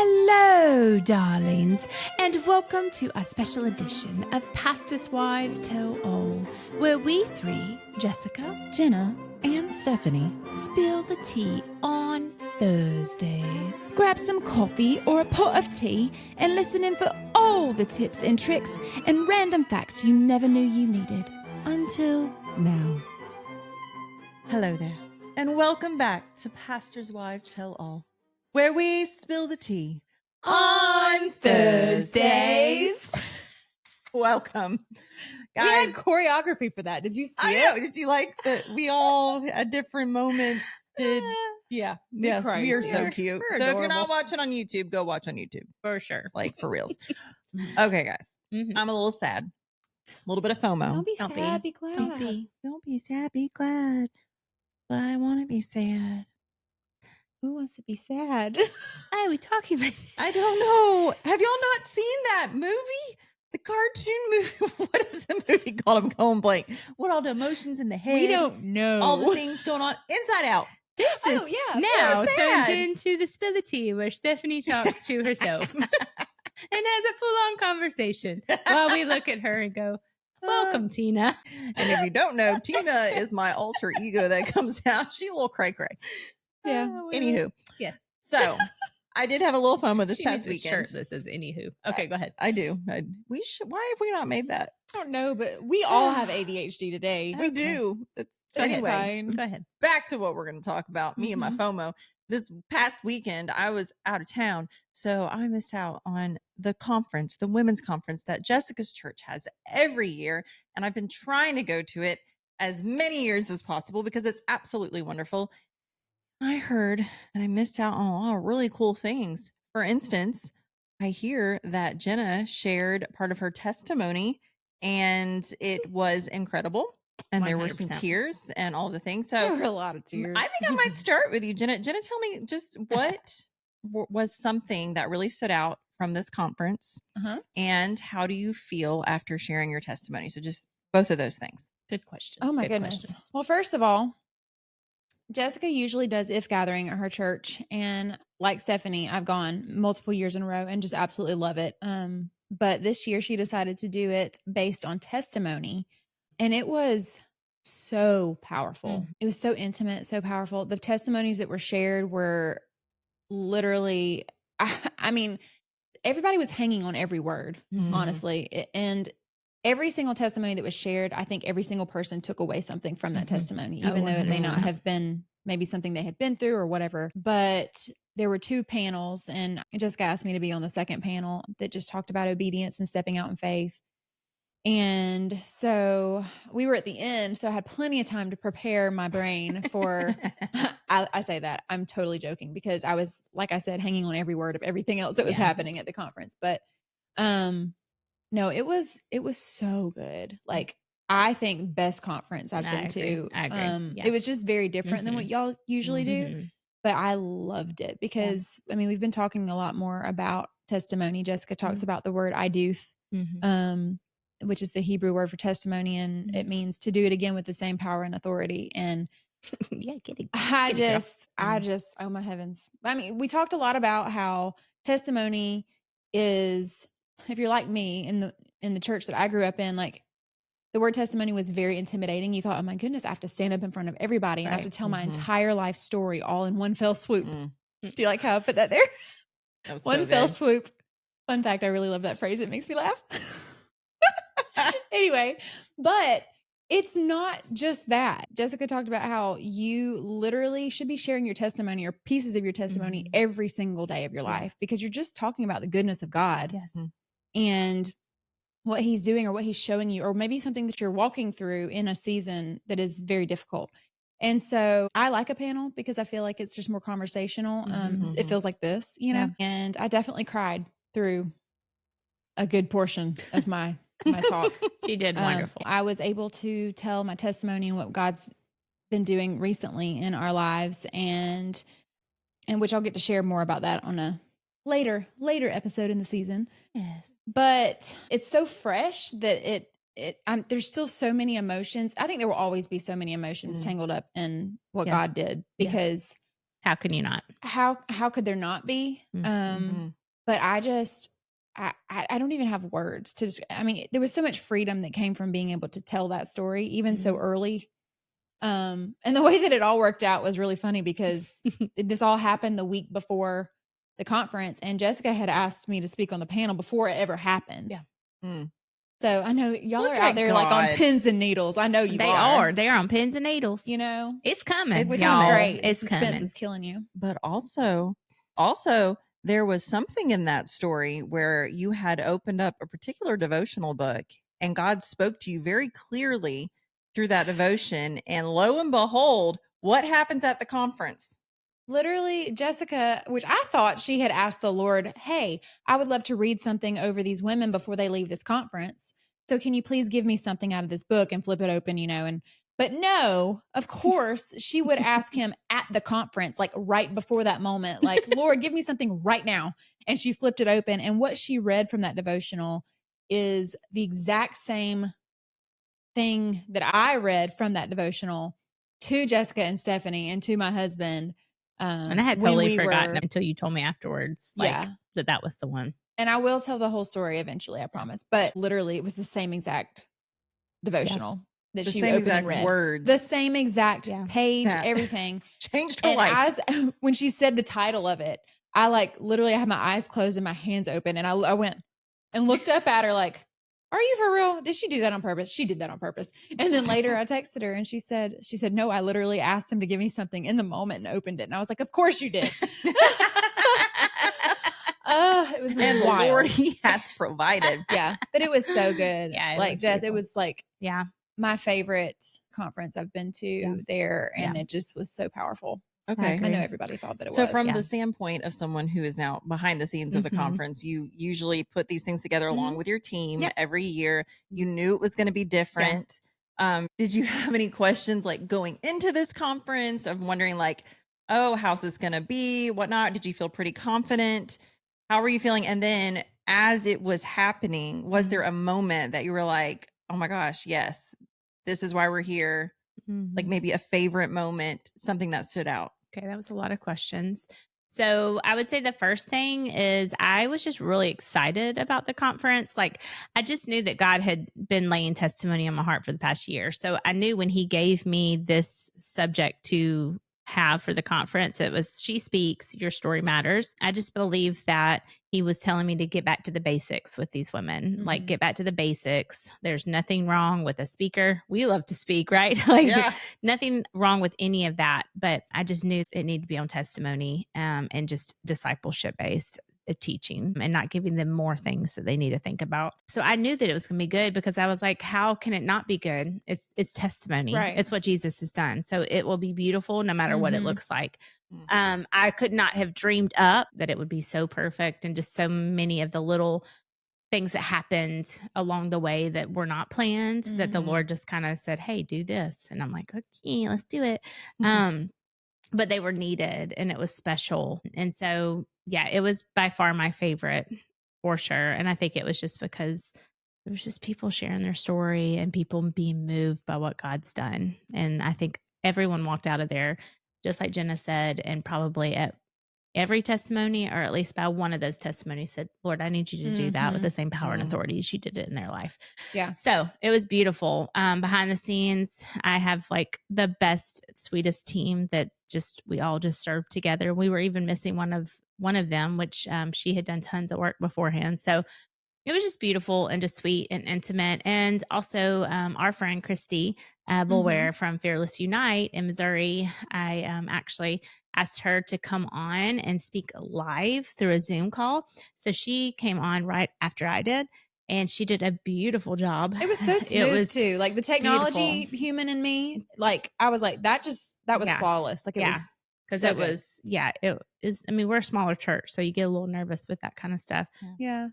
Hello, darlings, and welcome to our special edition of Pastors' Wives Tell All, where we three, Jessica, Jenna, and Stephanie, spill the tea on Thursdays. Grab some coffee or a pot of tea and listen in for all the tips and tricks and random facts you never knew you needed. Until now. Hello there, and welcome back to Pastors' Wives Tell All, where we spill the tea On Thursdays. Welcome, We had guys. choreography for that. Did you see I it? know. Did you like that? We all at different moments did. Yeah. Yes, we are so We're- cute. we're So if you're not adorable. watching on YouTube, go watch on YouTube. For sure. Like for reals. Okay, guys. Mhm. I'm a little sad. A little bit of FOMO. Don't be Don't be. sad, be glad. Don't be sad, be glad. But I want to be sad. Who wants to be sad? Why are we talking like this? I don't know. Have y'all not seen that movie? The cartoon movie. What is the movie called? I'm going blank. What all the emotions in the head? We don't know. All the things going on. Inside Out. This Oh, is yeah, now so turned sad. into the spill the tea where Stephanie talks to herself and has a full-on conversation while we look at her and go, welcome, Tina. And if you don't know, Tina is my alter ego that comes out. She's a little cray-cray. Yeah. Anywho. Yes. So I did have a little FOMO this She past needs a weekend. shirt that says anywho. Okay, go ahead. I do. We should. Why have we not made that? I don't know, but we all have ADHD today. We do. It's, That's anyway, fine. Go ahead. back to what we're going to talk about. Me and my Mhm. FOMO. This past weekend, I was out of town, so I missed out on the conference, the women's conference that Jessica's church has every year, and I've been trying to go to it as many years as possible because it's absolutely wonderful. I heard that I missed out on a lot of really cool things. For instance, I hear that Jenna shared part of her testimony, and it was incredible. And there were some 100%. tears and all the things. There So were a lot of tears. I think I might start with you, Jenna. Jenna, tell me just what was something that really stood out from this conference, Uh-huh. and how do you feel after sharing your testimony? So just both of those things. Good question. Oh my Good goodness. question. Well, first of all, Jessica usually does If Gathering at her church. And like Stephanie, I've gone multiple years in a row and just absolutely love it. But this year she decided to do it based on testimony. And it was so powerful. It was so intimate, so powerful. The testimonies that were shared were literally, I mean, everybody was hanging on every word, Mhm. honestly. And every single testimony that was shared, I think every single person took away something from that Mhm. testimony, Oh, even though it may not 100%. have been maybe something they had been through or whatever. But there were two panels, and Jessica asked me to be on the second panel that just talked about obedience and stepping out in faith. And so we were at the end, so I had plenty of time to prepare my brain for I say that I'm totally joking because I was, like I said, hanging on every word of everything else that was Yeah. happening at the conference. But no, it was so good. Like, I think best conference I've I been agree. to. I agree. Yeah. It was just very different than what y'all usually do, Mhm. but I loved it because I mean, we've been talking a lot more about testimony. Jessica talks about the word iduth, Mhm. which is the Hebrew word for testimony, and it means to do it again with the same power and authority. And Yeah, get it. I Get it, girl. just, oh my heavens. I mean, we talked a lot about how testimony is, if you're like me in the church that I grew up in, like the word testimony was very intimidating. You thought, oh my goodness, I have to stand up in front of everybody and I have to Right. tell my Mhm. entire life story all in one fell swoop. Mm. Do you like how I put that there? That was One so fell good. swoop. Fun fact, I really love that phrase. It makes me laugh. Anyway, but it's not just that. Jessica talked about how you literally should be sharing your testimony or pieces of your testimony Mhm. every single day of your Yeah. life because you're just talking about the goodness of God Yes. and what he's doing or what he's showing you, or maybe something that you're walking through in a season that is very difficult. And so I like a panel because I feel like it's just more conversational. It feels like this, you know, and I definitely cried through a good portion of my talk. She did wonderful. I was able to tell my testimony and what God's been doing recently in our lives, and which I'll get to share more about that on a later episode in the season. Yes. But it's so fresh that there's still so many emotions. I think there will always be so many emotions tangled up in what Yeah. God did because How can you not? How could there not be? Mhm. But I don't even have words to I mean, there was so much freedom that came from being able to tell that story even so Mhm. early. And the way that it all worked out was really funny because this all happened the week before the conference, and Jessica had asked me to speak on the panel before it ever happened. Yeah. Mm. So I know y'all Look are out at there like on God. pins and needles. I know you They are. are. They're on pins and needles. You know, It's coming, It's which coming. is great. It's the suspense coming. is killing you. But also, there was something in that story where you had opened up a particular devotional book and God spoke to you very clearly through that devotion. And lo and behold, what happens at the conference? Literally, Jessica, which I thought she had asked the Lord, hey, I would love to read something over these women before they leave this conference. So can you please give me something out of this book and flip it open, but no, of course, she would ask him at the conference, like right before that moment, like, Lord, give me something right now. And she flipped it open. And what she read from that devotional is the exact same thing that I read from that devotional to Jessica and Stephanie and to my husband. And I had When totally we forgotten were, until you told me afterwards, like yeah. that was the one. And I will tell the whole story eventually, I promise. But literally, it was the same exact devotional that The she same opened exact and read. words. The same exact Yeah. page, That everything. changed her And life. when she said the title of it, I like literally I had my eyes closed and my hands open, and I went and looked up at her like, "Are you for real? Did she do that on purpose?" She did that on purpose. And then later I texted her and she said, "No, I literally asked him to give me something in the moment and opened it." And I was like, "Of course you did." It was And wild. the Lord, He hath provided. Yeah, but it was so good. Yeah, it like was Jess, it beautiful. was like Yeah. my favorite conference I've been to Yeah. there, and Yeah. it just was so powerful. Okay. I know everybody thought that it So was. from Yeah. the standpoint of someone who is now behind the scenes of the Mhm. conference, you usually put these things together along Mhm. with your team Yep. every year. You knew it was going to be different. Did you have any questions like going into this conference of wondering like, oh, how's this going to be? Whatnot? Did you feel pretty confident? How were you feeling? And then as it was happening, was there a moment that you were like, oh my gosh, yes, this is why we're here? Like Mhm. maybe a favorite moment, something that stood out? Okay, that was a lot of questions. So I would say the first thing is I was just really excited about the conference. Like I just knew that God had been laying testimony on my heart for the past year. So I knew when he gave me this subject to have for the conference, it was She Speaks, Your Story Matters. I just believe that he was telling me to get back to the basics with these women, like Mhm. get back to the basics. There's nothing wrong with a speaker. We love to speak, right? Like Yeah. nothing wrong with any of that, but I just knew it needed to be on testimony and just discipleship based teaching and not giving them more things that they need to think about. So I knew that it was going to be good because I was like, how can it not be good? It's testimony. Right. It's what Jesus has done. So it will be beautiful no matter what it Mhm. looks like. Mhm. I could not have dreamed up that it would be so perfect and just so many of the little things that happened along the way that were not planned that the Mhm. Lord just kind of said, "Hey, do this." And I'm like, "Okay, let's do it." Mhm. But they were needed and it was special. And so, yeah, it was by far my favorite for sure. And I think it was just because there was just people sharing their story and people being moved by what God's done. And I think everyone walked out of there, just like Jenna said, and probably at every testimony, or at least by one of those testimonies, said, Lord, I need you to do that with the same power and Mhm. authority as you did it in their life. Yeah. So it was beautiful. Behind the scenes, I have like the best, sweetest team that we all just served together. We were even missing one of them, which she had done tons of work beforehand. So it was just beautiful and just sweet and intimate. And also, our friend Christy Bulware from Fearless Unite in Missouri, I actually asked her to come on and speak live through a Zoom call. So she came on right after I did, and she did a beautiful job. It was so smooth too. Like the technology, beautiful. human in me, like I was like, that was Yeah. flawless. Like it Yeah. was Because so it good. was, yeah, it is. I mean, we're a smaller church, so you get a little nervous with that kind of stuff. Yeah.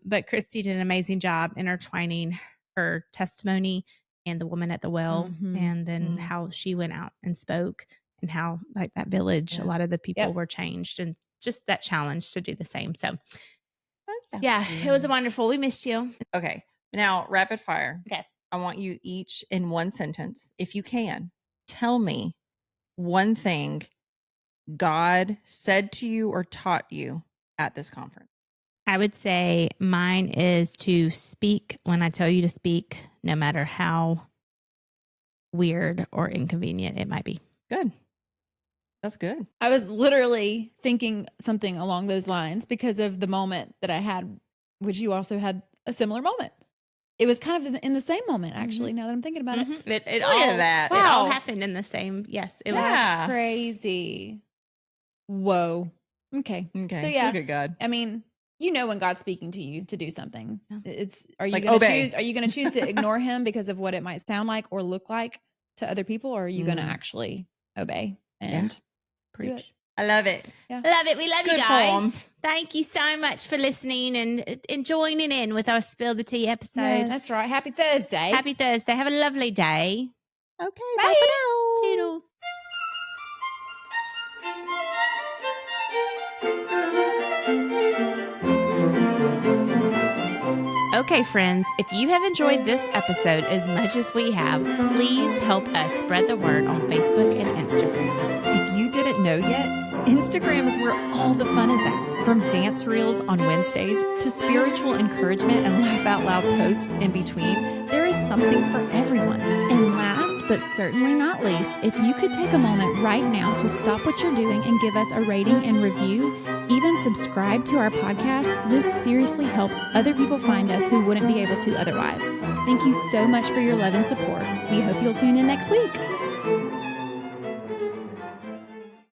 But Christy did an amazing job intertwining her testimony and the woman at the well, Mhm. and then Mhm. how she went out and spoke, and how like that village, a lot of the people Yep. were changed, and just that challenge to do the same. So That's yeah, it was good. wonderful. We missed you. Okay. Now, rapid fire. Okay. I want you each in one sentence, if you can, tell me one thing God said to you or taught you at this conference? I would say mine is to speak when I tell you to speak, no matter how weird or inconvenient it might be. Good. That's good. I was literally thinking something along those lines because of the moment that I had, which you also had a similar moment. It was kind of in the same moment, actually, now that I'm thinking about it. It Look at that. It all Wow. happened in the same. Yes, it Yeah. was. That's crazy. Whoa. Okay. Okay. So yeah, Look at God. I mean, you know when God's speaking to you to do something. Yeah. Are you Like going to obey. choose? Are you going to choose to ignore him because of what it might sound like or look like to other people, or are you going to actually obey and Preach. do it? I love it. Love it. We love you Good guys. form. Thank you so much for listening and joining in with our Spill the Tea episode. Yes, that's right. Happy Thursday. Happy Thursday. Have a lovely day. Okay. Bye. Bye for now. Toodles. Okay, friends, if you have enjoyed this episode as much as we have, please help us spread the word on Facebook and Instagram. If you didn't know yet, Instagram is where all the fun is at. From dance reels on Wednesdays to spiritual encouragement and laugh out loud posts in between, there is something for everyone. And last but certainly not least, if you could take a moment right now to stop what you're doing and give us a rating and review, even subscribe to our podcast, this seriously helps other people find us who wouldn't be able to otherwise. Thank you so much for your love and support. We hope you'll tune in next week.